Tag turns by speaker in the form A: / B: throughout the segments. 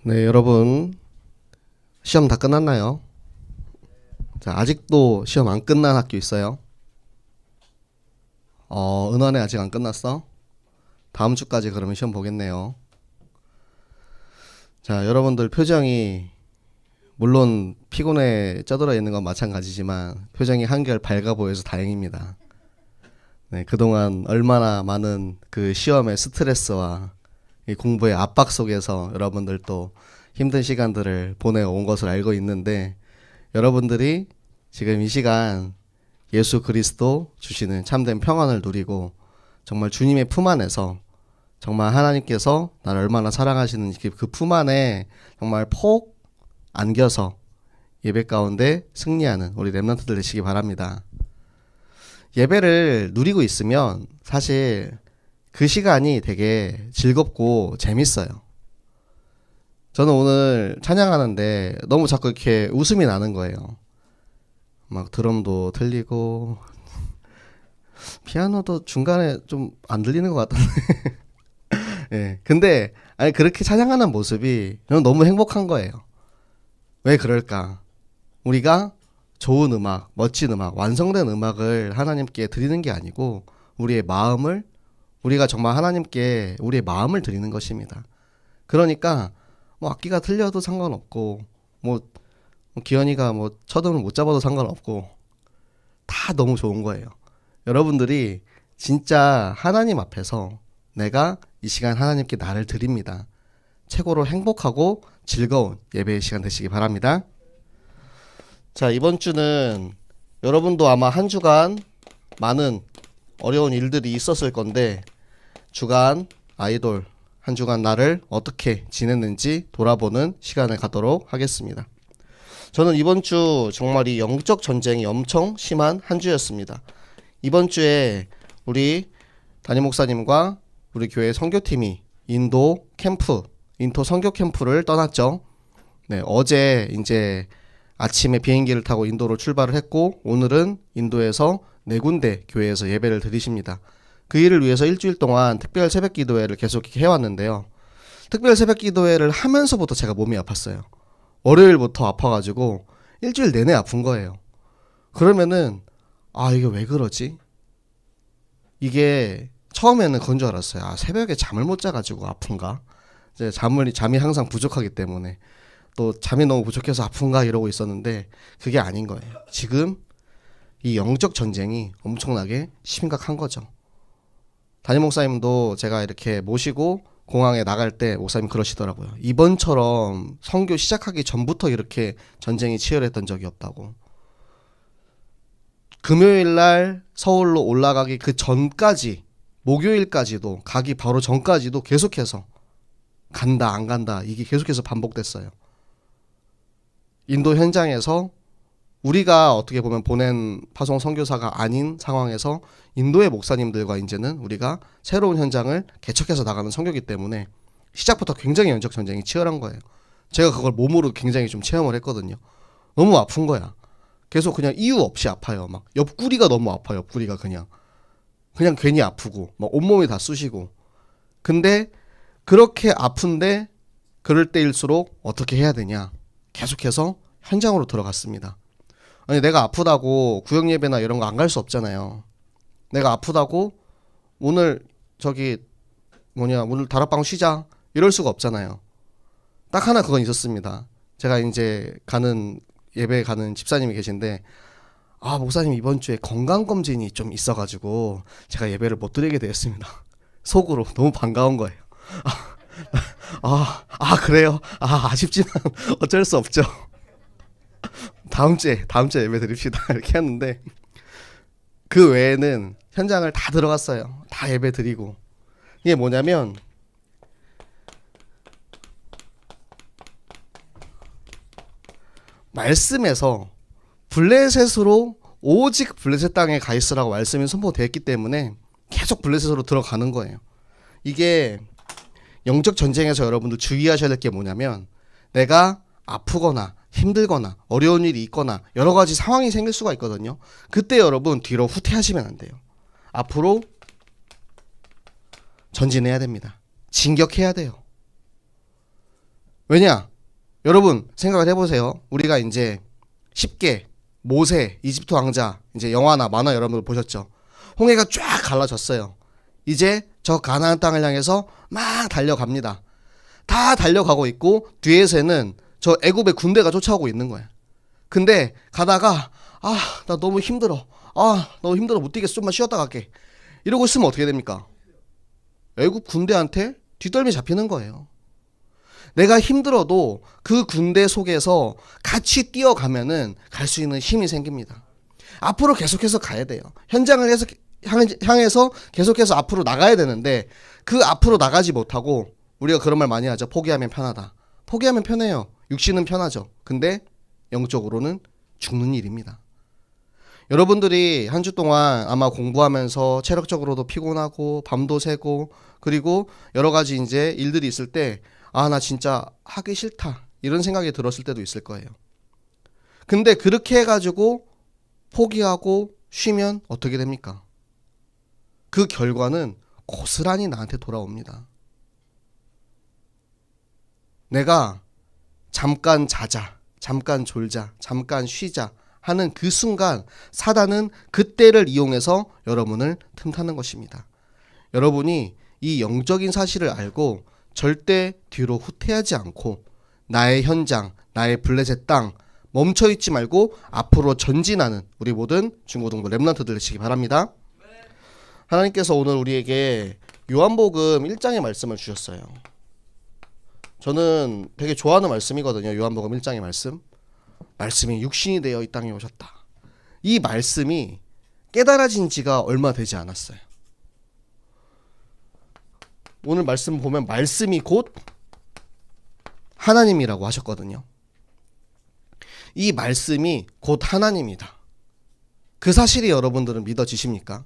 A: 네, 여러분 시험 다 끝났나요? 자, 아직도 시험 안 끝난 학교 있어요? 은원에 아직 안 끝났어? 다음 주까지 그러면 시험 보겠네요. 자, 여러분들 표정이 물론 피곤에 쩌들어 있는 건 마찬가지지만 표정이 한결 밝아 보여서 다행입니다. 네, 그동안 얼마나 많은 그 시험의 스트레스와 이 공부의 압박 속에서 여러분들 또 힘든 시간들을 보내온 것을 알고 있는데, 여러분들이 지금 이 시간 예수 그리스도 주시는 참된 평안을 누리고 정말 주님의 품 안에서 정말 하나님께서 나를 얼마나 사랑하시는지 그 품 안에 정말 폭 안겨서 예배 가운데 승리하는 우리 렘넌트들 되시기 바랍니다. 예배를 누리고 있으면 사실 그 시간이 되게 즐겁고 재밌어요. 저는 오늘 찬양하는데 너무 자꾸 이렇게 웃음이 나는 거예요. 막 드럼도 틀리고 피아노도 중간에 좀 안 들리는 것 같던데. 예. 근데 아니 그렇게 찬양하는 모습이 저는 너무 행복한 거예요. 왜 그럴까? 우리가 좋은 음악, 멋진 음악, 완성된 음악을 하나님께 드리는 게 아니고 우리의 마음을, 우리가 정말 하나님께 우리의 마음을 드리는 것입니다. 그러니까 뭐 악기가 틀려도 상관없고 뭐 기현이가 뭐 첫음을 못 잡아도 상관없고 다 너무 좋은 거예요. 여러분들이 진짜 하나님 앞에서 내가 이 시간 하나님께 나를 드립니다. 최고로 행복하고 즐거운 예배의 시간 되시기 바랍니다. 자, 이번 주는 여러분도 아마 한 주간 많은 어려운 일들이 있었을 건데, 주간 아이돌 한 주간 나를 어떻게 지냈는지 돌아보는 시간을 갖도록 하겠습니다. 저는 이번 주 정말 이 영적 전쟁이 엄청 심한 한 주였습니다. 이번 주에 우리 담임 목사님과 우리 교회 선교팀이 인도 선교 캠프를 떠났죠. 네, 어제 이제 아침에 비행기를 타고 인도로 출발을 했고, 오늘은 인도에서 4군데 교회에서 예배를 드리십니다. 그 일을 위해서 일주일 동안 특별 새벽 기도회를 계속 해왔는데요. 특별 새벽 기도회를 하면서부터 제가 몸이 아팠어요. 월요일부터 아파가지고 일주일 내내 아픈 거예요. 그러면은 이게 왜 그러지? 이게 처음에는 그건 줄 알았어요. 새벽에 잠을 못 자가지고 아픈가? 이제 잠이 항상 부족하기 때문에 또 잠이 너무 부족해서 아픈가 이러고 있었는데 그게 아닌 거예요. 지금 이 영적 전쟁이 엄청나게 심각한 거죠. 담임 목사님도 제가 이렇게 모시고 공항에 나갈 때 목사님 그러시더라고요. 이번처럼 선교 시작하기 전부터 이렇게 전쟁이 치열했던 적이 없다고. 금요일날 서울로 올라가기 그 전까지, 목요일까지도, 가기 바로 전까지도 계속해서 간다 안 간다 이게 계속해서 반복됐어요. 인도 현장에서 우리가 어떻게 보면 보낸 파송 선교사가 아닌 상황에서 인도의 목사님들과 이제는 우리가 새로운 현장을 개척해서 나가는 선교기 때문에 시작부터 굉장히 영적 전쟁이 치열한 거예요. 제가 그걸 몸으로 굉장히 좀 체험을 했거든요. 너무 아픈 거야. 계속 그냥 이유 없이 아파요. 막 옆구리가 너무 아파. 옆구리가 그냥 괜히 아프고 막 온몸이 다 쑤시고. 근데 그렇게 아픈데 그럴 때일수록 어떻게 해야 되냐, 계속해서 현장으로 들어갔습니다. 아니, 내가 아프다고 구역 예배나 이런 거 안 갈 수 없잖아요. 내가 아프다고 오늘 오늘 다락방 쉬자 이럴 수가 없잖아요. 딱 하나 그건 있었습니다. 제가 이제 예배 가는 집사님이 계신데, 목사님 이번 주에 건강검진이 좀 있어가지고 제가 예배를 못 드리게 되었습니다. 속으로 너무 반가운 거예요. 그래요? 아쉽지만 어쩔 수 없죠. 다음 주에 예배 드립시다. 이렇게 하는데, 그 외에는 현장을 다 들어갔어요. 다 예배 드리고. 이게 뭐냐면, 말씀에서 블레셋으로, 오직 블레셋 땅에 가 있으라고 말씀이 선포되었기 때문에 계속 블레셋으로 들어가는 거예요. 이게 영적 전쟁에서 여러분들 주의하셔야 될 게 뭐냐면, 내가 아프거나 힘들거나 어려운 일이 있거나 여러 가지 상황이 생길 수가 있거든요. 그때 여러분 뒤로 후퇴하시면 안 돼요. 앞으로 전진해야 됩니다. 진격해야 돼요. 왜냐? 여러분 생각을 해보세요. 우리가 이제 쉽게 모세, 이집트 왕자, 이제 영화나 만화 여러분들 보셨죠? 홍해가 쫙 갈라졌어요. 이제 저 가나안 땅을 향해서 막 달려갑니다. 다 달려가고 있고 뒤에서는 저 애굽의 군대가 쫓아오고 있는 거야. 근데 가다가 나 너무 힘들어. 너무 힘들어 못 뛰겠어. 좀만 쉬었다 갈게. 이러고 있으면 어떻게 됩니까? 애굽 군대한테 뒷덜미 잡히는 거예요. 내가 힘들어도 그 군대 속에서 같이 뛰어가면은 갈 수 있는 힘이 생깁니다. 앞으로 계속해서 가야 돼요. 현장을 향해서 계속해서 앞으로 나가야 되는데 그 앞으로 나가지 못하고 우리가 그런 말 많이 하죠. 포기하면 편하다. 포기하면 편해요. 육신은 편하죠. 근데 영적으로는 죽는 일입니다. 여러분들이 한 주 동안 아마 공부하면서 체력적으로도 피곤하고 밤도 새고 그리고 여러 가지 이제 일들이 있을 때 나 진짜 하기 싫다 이런 생각이 들었을 때도 있을 거예요. 근데 그렇게 해가지고 포기하고 쉬면 어떻게 됩니까? 그 결과는 고스란히 나한테 돌아옵니다. 내가 잠깐 자자, 잠깐 졸자, 잠깐 쉬자 하는 그 순간 사단은 그때를 이용해서 여러분을 틈타는 것입니다. 여러분이 이 영적인 사실을 알고 절대 뒤로 후퇴하지 않고 나의 현장, 나의 블레셋 땅 멈춰있지 말고 앞으로 전진하는 우리 모든 중고등부 렘넌트들 되시기 바랍니다. 하나님께서 오늘 우리에게 요한복음 1장의 말씀을 주셨어요. 저는 되게 좋아하는 말씀이거든요. 요한복음 1장의 말씀이 육신이 되어 이 땅에 오셨다. 이 말씀이 깨달아진 지가 얼마 되지 않았어요. 오늘 말씀 보면 말씀이 곧 하나님이라고 하셨거든요. 이 말씀이 곧 하나님이다. 그 사실이 여러분들은 믿어지십니까?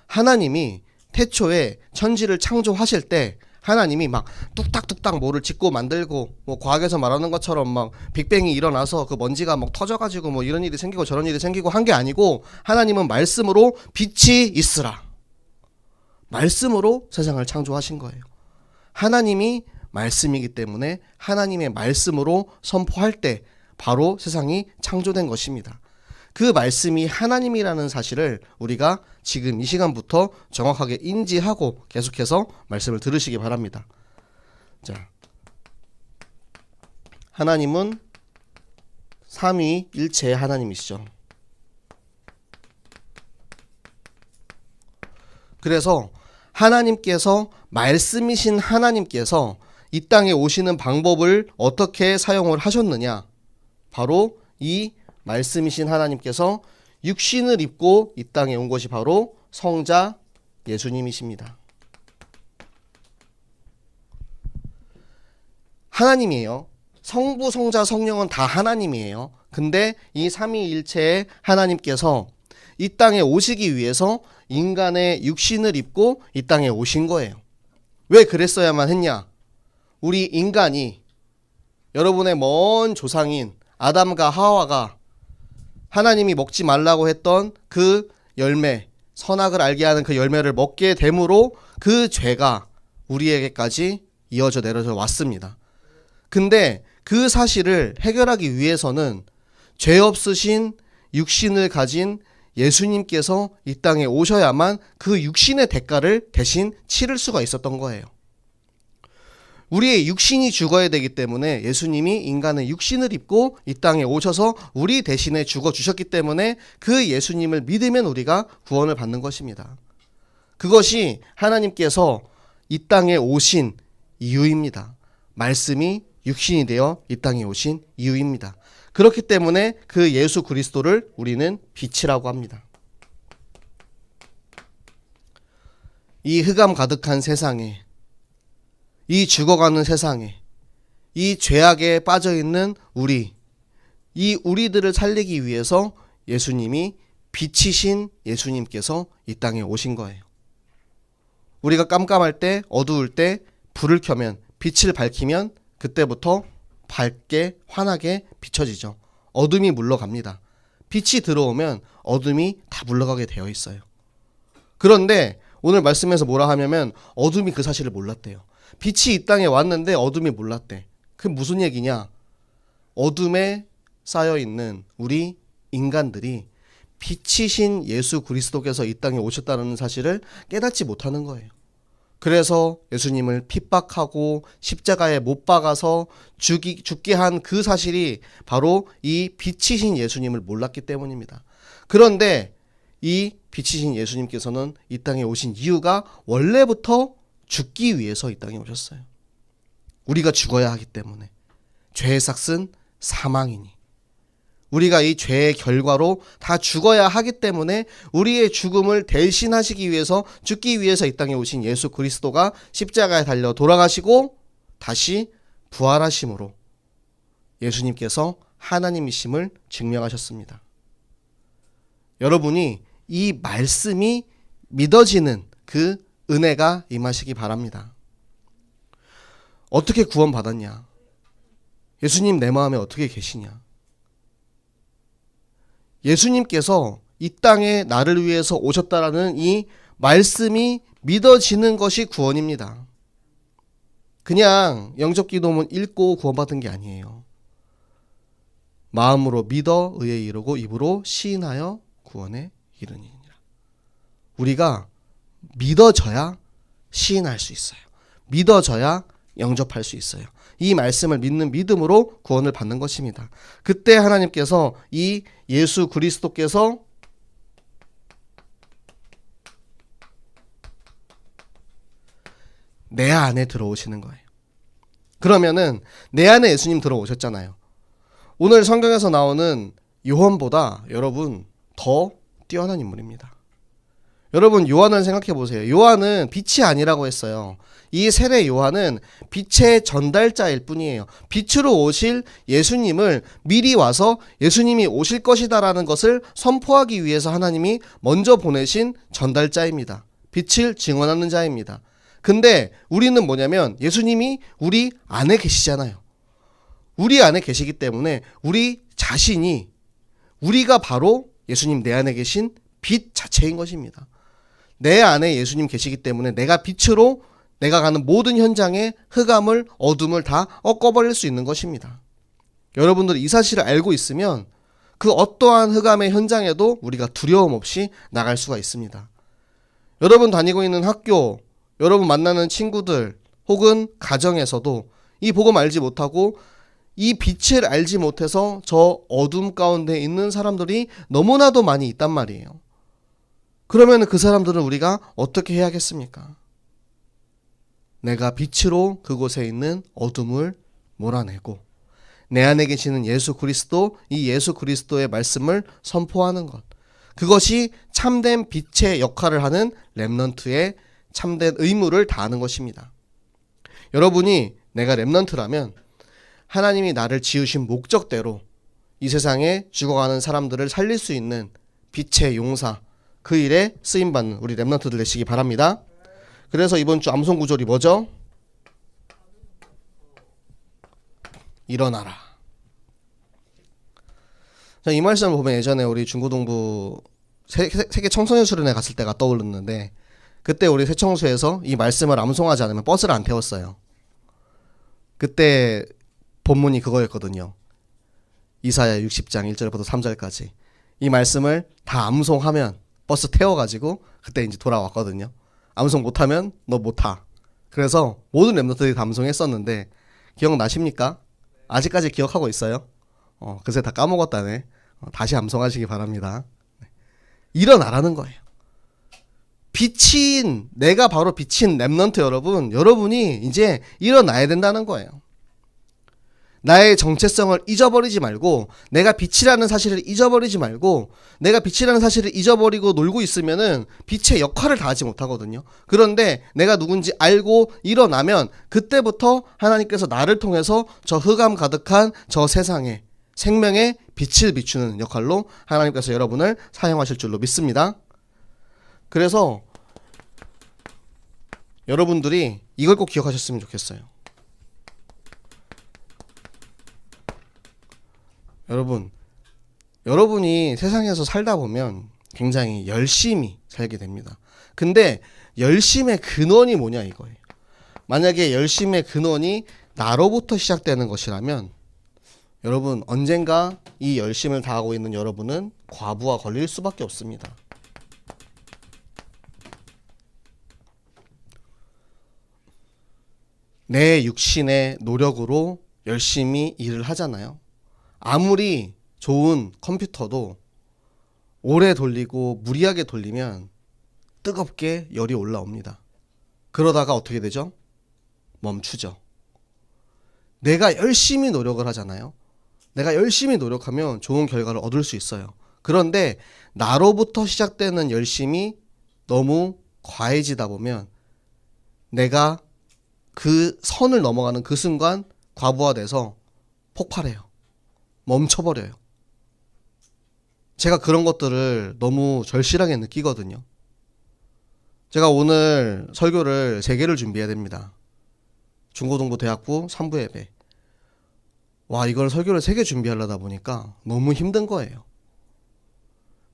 A: 하나님이 태초에 천지를 창조하실 때 하나님이 막 뚝딱뚝딱 뭐를 짓고 만들고 뭐 과학에서 말하는 것처럼 막 빅뱅이 일어나서 그 먼지가 막 터져가지고 뭐 이런 일이 생기고 저런 일이 생기고 한 게 아니고 하나님은 말씀으로 빛이 있으라. 말씀으로 세상을 창조하신 거예요. 하나님이 말씀이기 때문에 하나님의 말씀으로 선포할 때 바로 세상이 창조된 것입니다. 그 말씀이 하나님이라는 사실을 우리가 지금 이 시간부터 정확하게 인지하고 계속해서 말씀을 들으시기 바랍니다. 자, 하나님은 삼위일체의 하나님이시죠. 그래서 하나님께서 말씀이신 하나님께서 이 땅에 오시는 방법을 어떻게 사용을 하셨느냐? 바로 이 말씀이신 하나님께서 육신을 입고 이 땅에 온 것이 바로 성자 예수님이십니다. 하나님이에요. 성부, 성자, 성령은 다 하나님이에요. 근데 이 삼위일체의 하나님께서 이 땅에 오시기 위해서 인간의 육신을 입고 이 땅에 오신 거예요. 왜 그랬어야만 했냐? 우리 인간이 여러분의 먼 조상인 아담과 하와가 하나님이 먹지 말라고 했던 그 열매, 선악을 알게 하는 그 열매를 먹게 됨으로 그 죄가 우리에게까지 이어져 내려져 왔습니다. 근데 그 사실을 해결하기 위해서는 죄 없으신 육신을 가진 예수님께서 이 땅에 오셔야만 그 육신의 대가를 대신 치를 수가 있었던 거예요. 우리의 육신이 죽어야 되기 때문에 예수님이 인간의 육신을 입고 이 땅에 오셔서 우리 대신에 죽어주셨기 때문에 그 예수님을 믿으면 우리가 구원을 받는 것입니다. 그것이 하나님께서 이 땅에 오신 이유입니다. 말씀이 육신이 되어 이 땅에 오신 이유입니다. 그렇기 때문에 그 예수 그리스도를 우리는 빛이라고 합니다. 이 흑암 가득한 세상에, 이 죽어가는 세상에, 이 죄악에 빠져있는 이 우리들을 살리기 위해서 예수님이 빛이신 예수님께서 이 땅에 오신 거예요. 우리가 깜깜할 때, 어두울 때 불을 켜면, 빛을 밝히면 그때부터 밝게 환하게 비춰지죠. 어둠이 물러갑니다. 빛이 들어오면 어둠이 다 물러가게 되어 있어요. 그런데 오늘 말씀에서 뭐라 하냐면 어둠이 그 사실을 몰랐대요. 빛이 이 땅에 왔는데 어둠이 몰랐대. 그게 무슨 얘기냐? 어둠에 쌓여있는 우리 인간들이 빛이신 예수 그리스도께서 이 땅에 오셨다는 사실을 깨닫지 못하는 거예요. 그래서 예수님을 핍박하고 십자가에 못 박아서 죽게 한 그 사실이 바로 이 빛이신 예수님을 몰랐기 때문입니다. 그런데 이 빛이신 예수님께서는 이 땅에 오신 이유가 원래부터 죽기 위해서 이 땅에 오셨어요. 우리가 죽어야 하기 때문에. 죄의 삭은 사망이니. 우리가 이 죄의 결과로 다 죽어야 하기 때문에 우리의 죽음을 대신하시기 위해서, 죽기 위해서 이 땅에 오신 예수 그리스도가 십자가에 달려 돌아가시고 다시 부활하심으로 예수님께서 하나님이심을 증명하셨습니다. 여러분이 이 말씀이 믿어지는 그 은혜가 임하시기 바랍니다. 어떻게 구원받았냐? 예수님 내 마음에 어떻게 계시냐? 예수님께서 이 땅에 나를 위해서 오셨다라는 이 말씀이 믿어지는 것이 구원입니다. 그냥 영접기도문 읽고 구원받은 게 아니에요. 마음으로 믿어 의에 이르고 입으로 시인하여 구원에 이르니라. 우리가 믿어져야 시인할 수 있어요. 믿어져야 영접할 수 있어요. 이 말씀을 믿는 믿음으로 구원을 받는 것입니다. 그때 하나님께서 이 예수 그리스도께서 내 안에 들어오시는 거예요. 그러면은 내 안에 예수님 들어오셨잖아요. 오늘 성경에서 나오는 요한보다 여러분 더 뛰어난 인물입니다. 여러분 요한을 생각해 보세요. 요한은 빛이 아니라고 했어요. 이 세례 요한은 빛의 전달자일 뿐이에요. 빛으로 오실 예수님을 미리 와서 예수님이 오실 것이다라는 것을 선포하기 위해서 하나님이 먼저 보내신 전달자입니다. 빛을 증언하는 자입니다. 근데 우리는 뭐냐면 예수님이 우리 안에 계시잖아요. 우리 안에 계시기 때문에 우리 자신이, 우리가 바로 예수님 내 안에 계신 빛 자체인 것입니다. 내 안에 예수님 계시기 때문에 내가 빛으로 내가 가는 모든 현장의 흑암을, 어둠을 다 꺾어버릴 수 있는 것입니다. 여러분들이 이 사실을 알고 있으면 그 어떠한 흑암의 현장에도 우리가 두려움 없이 나갈 수가 있습니다. 여러분 다니고 있는 학교, 여러분 만나는 친구들 혹은 가정에서도 이 복음 알지 못하고 이 빛을 알지 못해서 저 어둠 가운데 있는 사람들이 너무나도 많이 있단 말이에요. 그러면 그 사람들은 우리가 어떻게 해야겠습니까? 내가 빛으로 그곳에 있는 어둠을 몰아내고 내 안에 계시는 예수 그리스도, 이 예수 그리스도의 말씀을 선포하는 것. 그것이 참된 빛의 역할을 하는 렘넌트의 참된 의무를 다하는 것입니다. 여러분이 내가 렘넌트라면 하나님이 나를 지으신 목적대로 이 세상에 죽어가는 사람들을 살릴 수 있는 빛의 용사, 그 일에 쓰임받는 우리 렘넌트들 되시기 바랍니다. 그래서 이번 주 암송 구절이 뭐죠? 일어나라. 자, 이 말씀을 보면 예전에 우리 중고동부 세계 청소년 수련회 갔을 때가 떠오르는데, 그때 우리 새청수에서 이 말씀을 암송하지 않으면 버스를 안 태웠어요. 그때 본문이 그거였거든요. 이사야 60장 1절부터 3절까지 이 말씀을 다 암송하면 버스 태워가지고 그때 이제 돌아왔거든요. 암송 못하면 너 못 타. 그래서 모든 랩너들이 다 암송했었는데 기억나십니까? 아직까지 기억하고 있어요? 그새 다 까먹었다네. 다시 암송하시기 바랍니다. 일어나라는 거예요. 빛인, 내가 바로 빛인 랩넌트 여러분, 여러분이 이제 일어나야 된다는 거예요. 나의 정체성을 잊어버리지 말고, 내가 빛이라는 사실을 잊어버리지 말고, 내가 빛이라는 사실을 잊어버리고 놀고 있으면은 빛의 역할을 다하지 못하거든요. 그런데 내가 누군지 알고 일어나면 그때부터 하나님께서 나를 통해서 저 흑암 가득한 저 세상에 생명의 빛을 비추는 역할로 하나님께서 여러분을 사용하실 줄로 믿습니다. 그래서 여러분들이 이걸 꼭 기억하셨으면 좋겠어요. 여러분이 세상에서 살다 보면 굉장히 열심히 살게 됩니다. 근데 열심의 근원이 뭐냐 이거예요. 만약에 열심의 근원이 나로부터 시작되는 것이라면 여러분 언젠가 이 열심을 다하고 있는 여러분은 과부하 걸릴 수밖에 없습니다. 내 육신의 노력으로 열심히 일을 하잖아요. 아무리 좋은 컴퓨터도 오래 돌리고 무리하게 돌리면 뜨겁게 열이 올라옵니다. 그러다가 어떻게 되죠? 멈추죠. 내가 열심히 노력을 하잖아요. 내가 열심히 노력하면 좋은 결과를 얻을 수 있어요. 그런데 나로부터 시작되는 열심이 너무 과해지다 보면 내가 그 선을 넘어가는 그 순간 과부하돼서 폭발해요. 멈춰버려요. 제가 그런 것들을 너무 절실하게 느끼거든요. 제가 오늘 설교를 3개를 준비해야 됩니다. 중고등부대학부 3부 예배. 와, 이걸 설교를 3개 준비하려다 보니까 너무 힘든 거예요.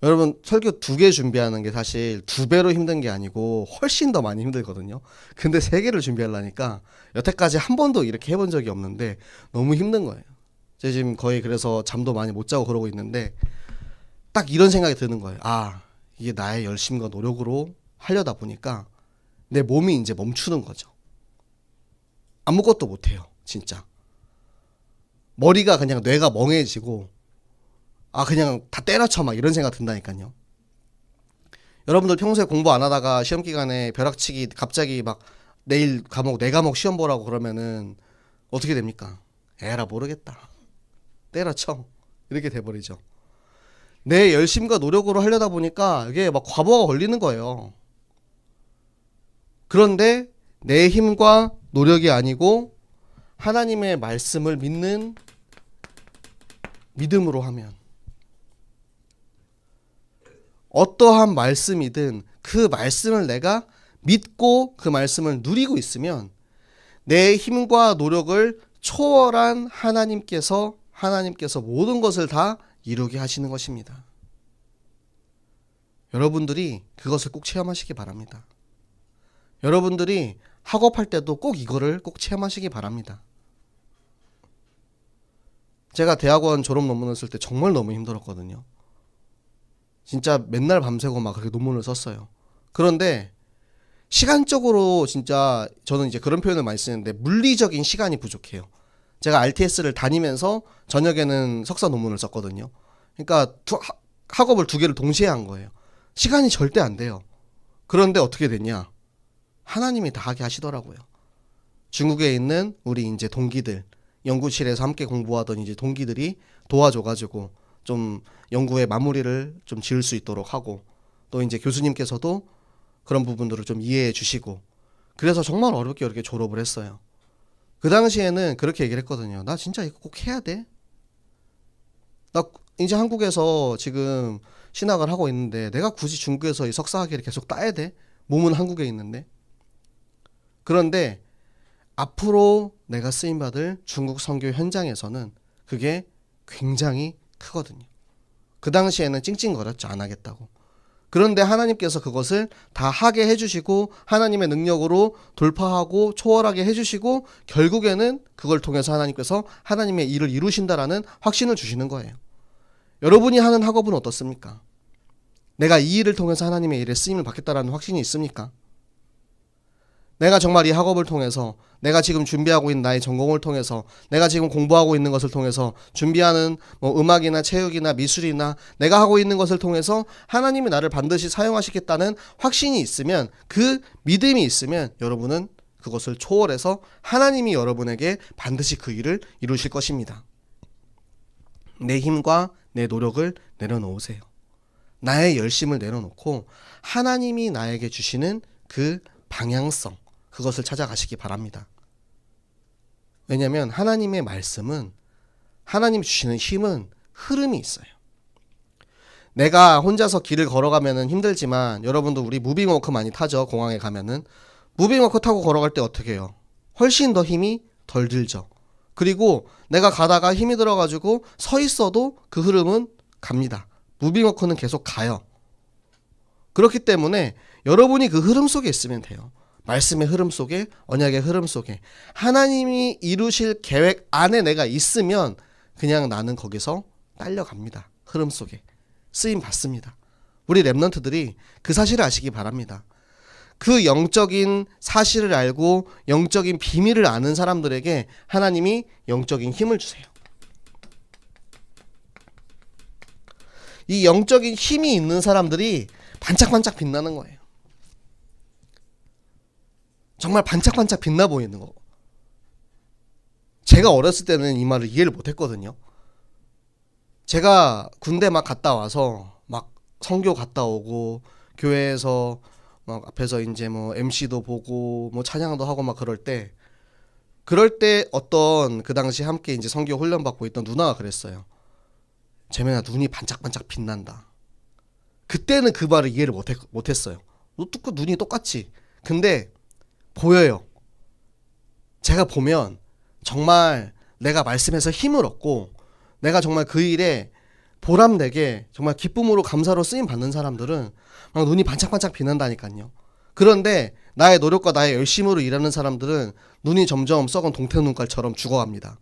A: 여러분, 설교 2개 준비하는 게 사실 2배로 힘든 게 아니고 훨씬 더 많이 힘들거든요. 근데 3개를 준비하려니까 여태까지 한 번도 이렇게 해본 적이 없는데 너무 힘든 거예요. 제가 지금 거의 그래서 잠도 많이 못 자고 그러고 있는데 딱 이런 생각이 드는 거예요. 아, 이게 나의 열심과 노력으로 하려다 보니까 내 몸이 이제 멈추는 거죠. 아무것도 못해요. 진짜. 머리가 그냥 뇌가 멍해지고 아 그냥 다 때려쳐 막 이런 생각 든다니까요. 여러분들 평소에 공부 안 하다가 시험 기간에 벼락치기 갑자기 막 내일 과목 4과목 시험 보라고 그러면은 어떻게 됩니까? 에라 모르겠다. 때려쳐. 이렇게 돼버리죠. 내 열심과 노력으로 하려다 보니까 이게 막 과부하가 걸리는 거예요. 그런데 내 힘과 노력이 아니고 하나님의 말씀을 믿는 믿음으로 하면 어떠한 말씀이든 그 말씀을 내가 믿고 그 말씀을 누리고 있으면 내 힘과 노력을 초월한 하나님께서 모든 것을 다 이루게 하시는 것입니다. 여러분들이 그것을 꼭 체험하시기 바랍니다. 여러분들이 학업할 때도 꼭 이거를 꼭 체험하시기 바랍니다. 제가 대학원 졸업 논문을 쓸 때 정말 너무 힘들었거든요. 진짜 맨날 밤새고 막 그렇게 논문을 썼어요. 그런데 시간적으로 진짜 저는 이제 그런 표현을 많이 쓰는데 물리적인 시간이 부족해요. 제가 RTS를 다니면서 저녁에는 석사 논문을 썼거든요. 그러니까 학업을 2개를 동시에 한 거예요. 시간이 절대 안 돼요. 그런데 어떻게 됐냐? 하나님이 다 하게 하시더라고요. 중국에 있는 우리 이제 동기들, 연구실에서 함께 공부하던 이제 동기들이 도와줘가지고 좀 연구의 마무리를 좀 지을 수 있도록 하고 또 이제 교수님께서도 그런 부분들을 좀 이해해 주시고 그래서 정말 어렵게 이렇게 졸업을 했어요. 그 당시에는 그렇게 얘기를 했거든요. 나 진짜 이거 꼭 해야 돼. 나 이제 한국에서 지금 신학을 하고 있는데 내가 굳이 중국에서 이 석사학위를 계속 따야 돼? 몸은 한국에 있는데. 그런데 앞으로 내가 쓰임받을 중국 선교 현장에서는 그게 굉장히 크거든요. 그 당시에는 찡찡거렸죠. 안 하겠다고. 그런데 하나님께서 그것을 다 하게 해주시고 하나님의 능력으로 돌파하고 초월하게 해주시고 결국에는 그걸 통해서 하나님께서 하나님의 일을 이루신다라는 확신을 주시는 거예요. 여러분이 하는 학업은 어떻습니까? 내가 이 일을 통해서 하나님의 일에 쓰임을 받겠다라는 확신이 있습니까? 내가 정말 이 학업을 통해서 내가 지금 준비하고 있는 나의 전공을 통해서 내가 지금 공부하고 있는 것을 통해서 준비하는 뭐 음악이나 체육이나 미술이나 내가 하고 있는 것을 통해서 하나님이 나를 반드시 사용하시겠다는 확신이 있으면 그 믿음이 있으면 여러분은 그것을 초월해서 하나님이 여러분에게 반드시 그 일을 이루실 것입니다. 내 힘과 내 노력을 내려놓으세요. 나의 열심을 내려놓고 하나님이 나에게 주시는 그 방향성 그것을 찾아가시기 바랍니다. 왜냐하면 하나님의 말씀은 하나님 주시는 힘은 흐름이 있어요. 내가 혼자서 길을 걸어가면 힘들지만 여러분도 우리 무빙워크 많이 타죠. 공항에 가면은 무빙워크 타고 걸어갈 때 어떻게 해요? 훨씬 더 힘이 덜 들죠. 그리고 내가 가다가 힘이 들어가지고 서 있어도 그 흐름은 갑니다. 무빙워크는 계속 가요. 그렇기 때문에 여러분이 그 흐름 속에 있으면 돼요. 말씀의 흐름 속에, 언약의 흐름 속에 하나님이 이루실 계획 안에 내가 있으면 그냥 나는 거기서 딸려갑니다. 흐름 속에 쓰임 받습니다. 우리 렘넌트들이 그 사실을 아시기 바랍니다. 그 영적인 사실을 알고 영적인 비밀을 아는 사람들에게 하나님이 영적인 힘을 주세요. 이 영적인 힘이 있는 사람들이 반짝반짝 빛나는 거예요. 정말 반짝반짝 빛나 보이는 거. 제가 어렸을 때는 이 말을 이해를 못했거든요. 제가 군대 막 갔다 와서 막 선교 갔다 오고 교회에서 막 앞에서 이제 뭐 MC도 보고 뭐 찬양도 하고 막 그럴 때 어떤 그 당시 함께 이제 선교 훈련 받고 있던 누나가 그랬어요. 재민아, 눈이 반짝반짝 빛난다. 그때는 그 말을 이해를 못했어요. 눈이 똑같지. 근데 보여요. 제가 보면 정말 내가 말씀에서 힘을 얻고 내가 정말 그 일에 보람되게 정말 기쁨으로 감사로 쓰임 받는 사람들은 막 눈이 반짝반짝 빛난다니까요. 그런데 나의 노력과 나의 열심으로 일하는 사람들은 눈이 점점 썩은 동태눈깔처럼 죽어갑니다.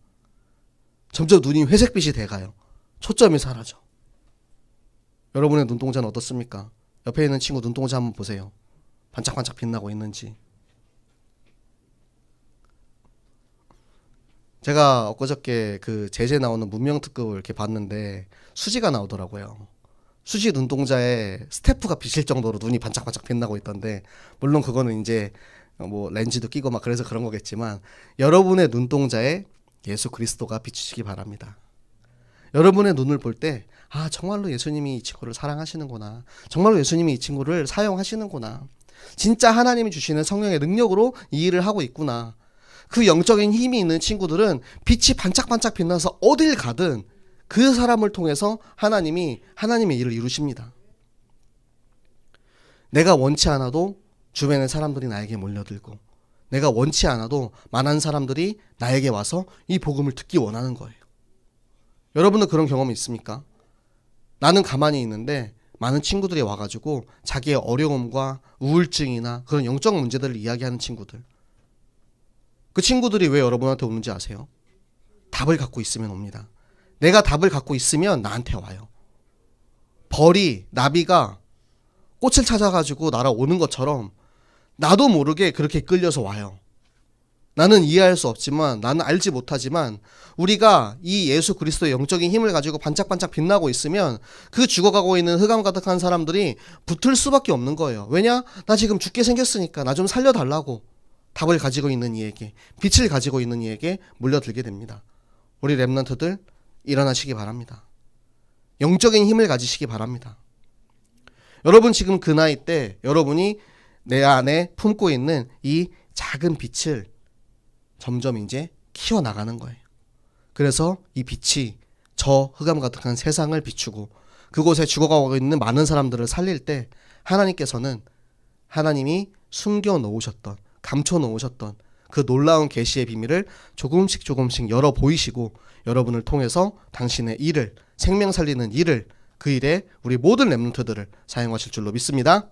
A: 점점 눈이 회색빛이 돼가요. 초점이 사라져. 여러분의 눈동자는 어떻습니까? 옆에 있는 친구 눈동자 한번 보세요. 반짝반짝 빛나고 있는지. 제가 엊그저께 그 제재 나오는 문명특급을 이렇게 봤는데 수지가 나오더라고요. 수지 눈동자에 스태프가 비칠 정도로 눈이 반짝반짝 빛나고 있던데, 물론 그거는 이제 뭐 렌즈도 끼고 막 그래서 그런 거겠지만 여러분의 눈동자에 예수 그리스도가 비추시기 바랍니다. 여러분의 눈을 볼 때 정말로 예수님이 이 친구를 사랑하시는구나. 정말로 예수님이 이 친구를 사용하시는구나. 진짜 하나님이 주시는 성령의 능력으로 이 일을 하고 있구나. 그 영적인 힘이 있는 친구들은 빛이 반짝반짝 빛나서 어딜 가든 그 사람을 통해서 하나님이 하나님의 일을 이루십니다. 내가 원치 않아도 주변의 사람들이 나에게 몰려들고, 내가 원치 않아도 많은 사람들이 나에게 와서 이 복음을 듣기 원하는 거예요. 여러분은 그런 경험이 있습니까? 나는 가만히 있는데 많은 친구들이 와가지고 자기의 어려움과 우울증이나 그런 영적 문제들을 이야기하는 친구들. 그 친구들이 왜 여러분한테 오는지 아세요? 답을 갖고 있으면 옵니다. 내가 답을 갖고 있으면 나한테 와요. 벌이, 나비가 꽃을 찾아가지고 날아오는 것처럼 나도 모르게 그렇게 끌려서 와요. 나는 이해할 수 없지만, 나는 알지 못하지만 우리가 이 예수 그리스도의 영적인 힘을 가지고 반짝반짝 빛나고 있으면 그 죽어가고 있는 흑암 가득한 사람들이 붙을 수밖에 없는 거예요. 왜냐? 나 지금 죽게 생겼으니까 나 좀 살려달라고 답을 가지고 있는 이에게, 빛을 가지고 있는 이에게 몰려들게 됩니다. 우리 렘넌트들 일어나시기 바랍니다. 영적인 힘을 가지시기 바랍니다. 여러분 지금 그 나이 때 여러분이 내 안에 품고 있는 이 작은 빛을 점점 이제 키워나가는 거예요. 그래서 이 빛이 저 흑암 가득한 세상을 비추고 그곳에 죽어가고 있는 많은 사람들을 살릴 때 하나님께서는 하나님이 숨겨놓으셨던, 감춰놓으셨던 그 놀라운 계시의 비밀을 조금씩 열어 보이시고 여러분을 통해서 당신의 일을, 생명 살리는 일을, 그 일에 우리 모든 렘넌트들을 사용하실 줄로 믿습니다.